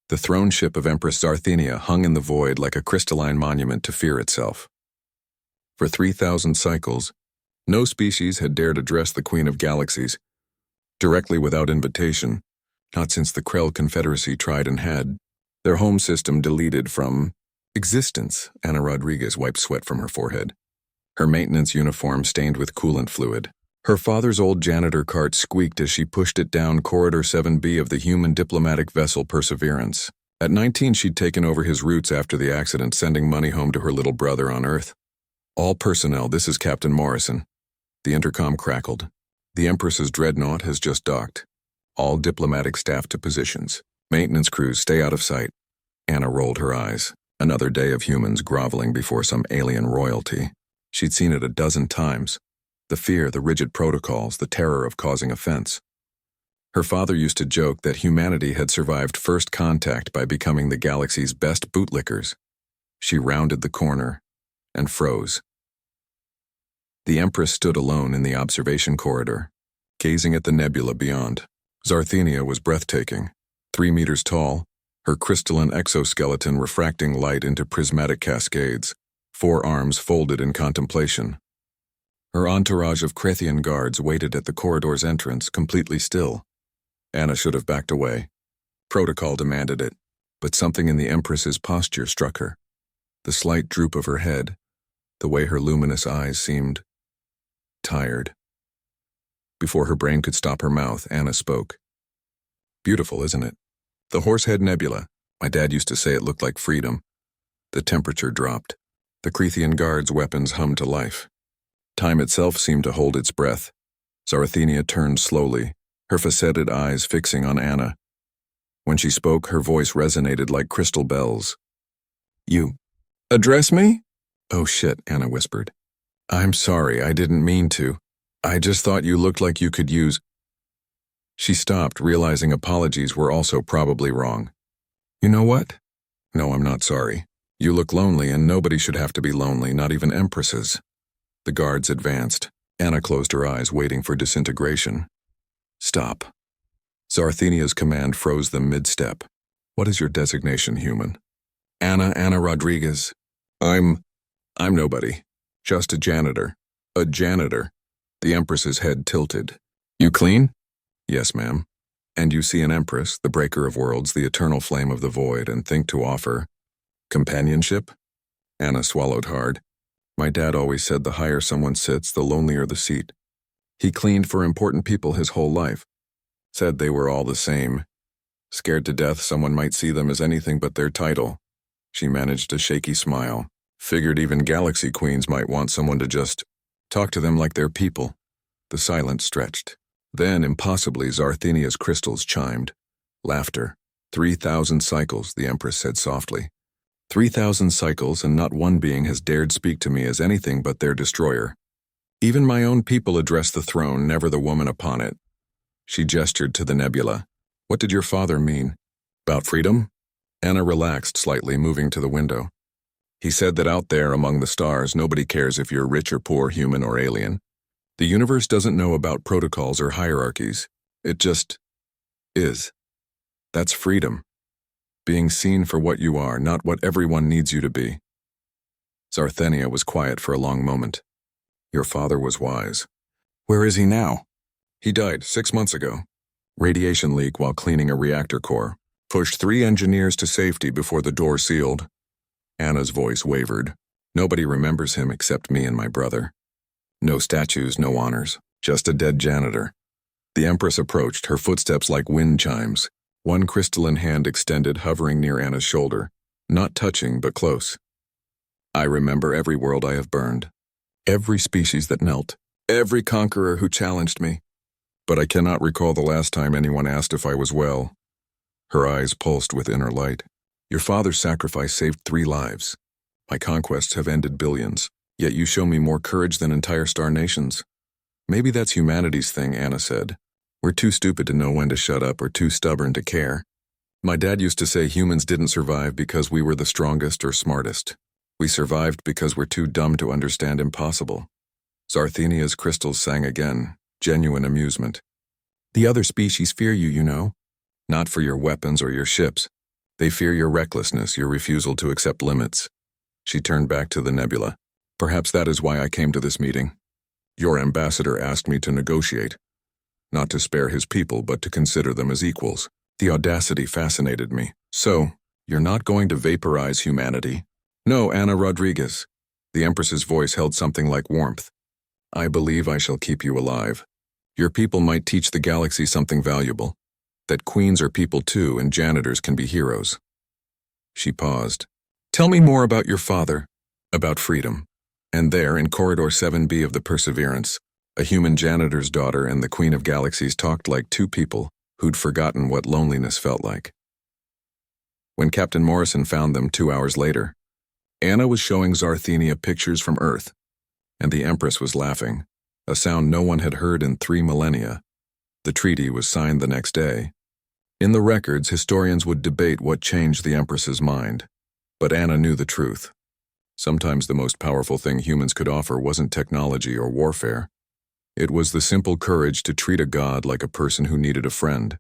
The throne ship of Empress Zarthenia hung in the void like a crystalline monument to fear itself. For 3,000 cycles, no species had dared address the Queen of Galaxies, directly without invitation, not since the Krell Confederacy tried and had their home system deleted from existence. Ana Rodriguez wiped sweat from her forehead, her maintenance uniform stained with coolant fluid. Her father's old janitor cart squeaked as she pushed it down Corridor 7B of the human diplomatic vessel Perseverance. At 19, she'd taken over his routes after the accident, sending money home to her little brother on Earth. All personnel, this is Captain Morrison. The intercom crackled. The Empress's dreadnought has just docked. All diplomatic staff to positions. Maintenance crews, stay out of sight. Ana rolled her eyes. Another day of humans groveling before some alien royalty. She'd seen it a dozen times. The fear, the rigid protocols, the terror of causing offense. Her father used to joke that humanity had survived first contact by becoming the galaxy's best bootlickers. She rounded the corner and froze. The Empress stood alone in the observation corridor, gazing at the nebula beyond. Zarthenia was breathtaking, 3 meters tall, her crystalline exoskeleton refracting light into prismatic cascades, 4 arms folded in contemplation. Her entourage of Krethian guards waited at the corridor's entrance, completely still. Ana should have backed away. Protocol demanded it, but something in the Empress's posture struck her. The slight droop of her head, the way her luminous eyes seemed tired. Before her brain could stop her mouth, Ana spoke. Beautiful, isn't it? The Horsehead Nebula. My dad used to say it looked like freedom. The temperature dropped. The Krethian guards' weapons hummed to life. Time itself seemed to hold its breath. Zarthenia turned slowly, her faceted eyes fixing on Ana. When she spoke, her voice resonated like crystal bells. You address me? Oh shit, Ana whispered. I'm sorry, I didn't mean to. I just thought you looked like you could use... She stopped, realizing apologies were also probably wrong. You know what? No, I'm not sorry. You look lonely, and nobody should have to be lonely, not even empresses. The guards advanced. Ana closed her eyes, waiting for disintegration. Stop. Zarthenia's command froze them mid-step. What is your designation, human? Ana Rodriguez. I'm nobody. Just a janitor. A janitor. The Empress's head tilted. You clean? Yes, ma'am. And you see an Empress, the breaker of worlds, the eternal flame of the void, and think to offer companionship? Ana swallowed hard. My dad always said the higher someone sits, the lonelier the seat. He cleaned for important people his whole life. Said they were all the same. Scared to death someone might see them as anything but their title. She managed a shaky smile. Figured even galaxy queens might want someone to just talk to them like they're people. The silence stretched. Then, impossibly, Zarthenia's crystals chimed. Laughter. 3,000 cycles, the Empress said softly. 3,000 cycles, and not one being has dared speak to me as anything but their destroyer. Even my own people address the throne, never the woman upon it. She gestured to the nebula. What did your father mean? About freedom? Ana relaxed slightly, moving to the window. He said that out there among the stars, nobody cares if you're rich or poor, human or alien. The universe doesn't know about protocols or hierarchies. It just is. That's freedom. Being seen for what you are, not what everyone needs you to be. Zarthenia was quiet for a long moment. Your father was wise. Where is he now? He died 6 months ago. Radiation leak while cleaning a reactor core. Pushed 3 engineers to safety before the door sealed. Ana's voice wavered. Nobody remembers him except me and my brother. No statues, no honors. Just a dead janitor. The Empress approached, her footsteps like wind chimes. One crystalline hand extended, hovering near Ana's shoulder. Not touching, but close. I remember every world I have burned. Every species that knelt. Every conqueror who challenged me. But I cannot recall the last time anyone asked if I was well. Her eyes pulsed with inner light. Your father's sacrifice saved 3 lives. My conquests have ended billions. Yet you show me more courage than entire star nations. Maybe that's humanity's thing, Ana said. We're too stupid to know when to shut up or too stubborn to care. My dad used to say humans didn't survive because we were the strongest or smartest. We survived because we're too dumb to understand impossible. Zarthenia's crystals sang again, genuine amusement. The other species fear you, you know. Not for your weapons or your ships, They fear your recklessness, your refusal to accept limits. She turned back to the nebula. Perhaps that is why I came to this meeting. Your ambassador asked me to negotiate, not to spare his people, but to consider them as equals. The audacity fascinated me. So, you're not going to vaporize humanity? No, Ana Rodriguez. The Empress's voice held something like warmth. I believe I shall keep you alive. Your people might teach the galaxy something valuable, that queens are people too and janitors can be heroes. She paused. Tell me more about your father, about freedom. And there, in Corridor 7B of the Perseverance, a human janitor's daughter and the Queen of Galaxies talked like two people who'd forgotten what loneliness felt like. When Captain Morrison found them 2 hours later, Anna was showing Zarthenia pictures from Earth, and the Empress was laughing, a sound no one had heard in 3 millennia. The treaty was signed the next day. In the records, historians would debate what changed the Empress's mind, but Anna knew the truth. Sometimes the most powerful thing humans could offer wasn't technology or warfare. It was the simple courage to treat a god like a person who needed a friend.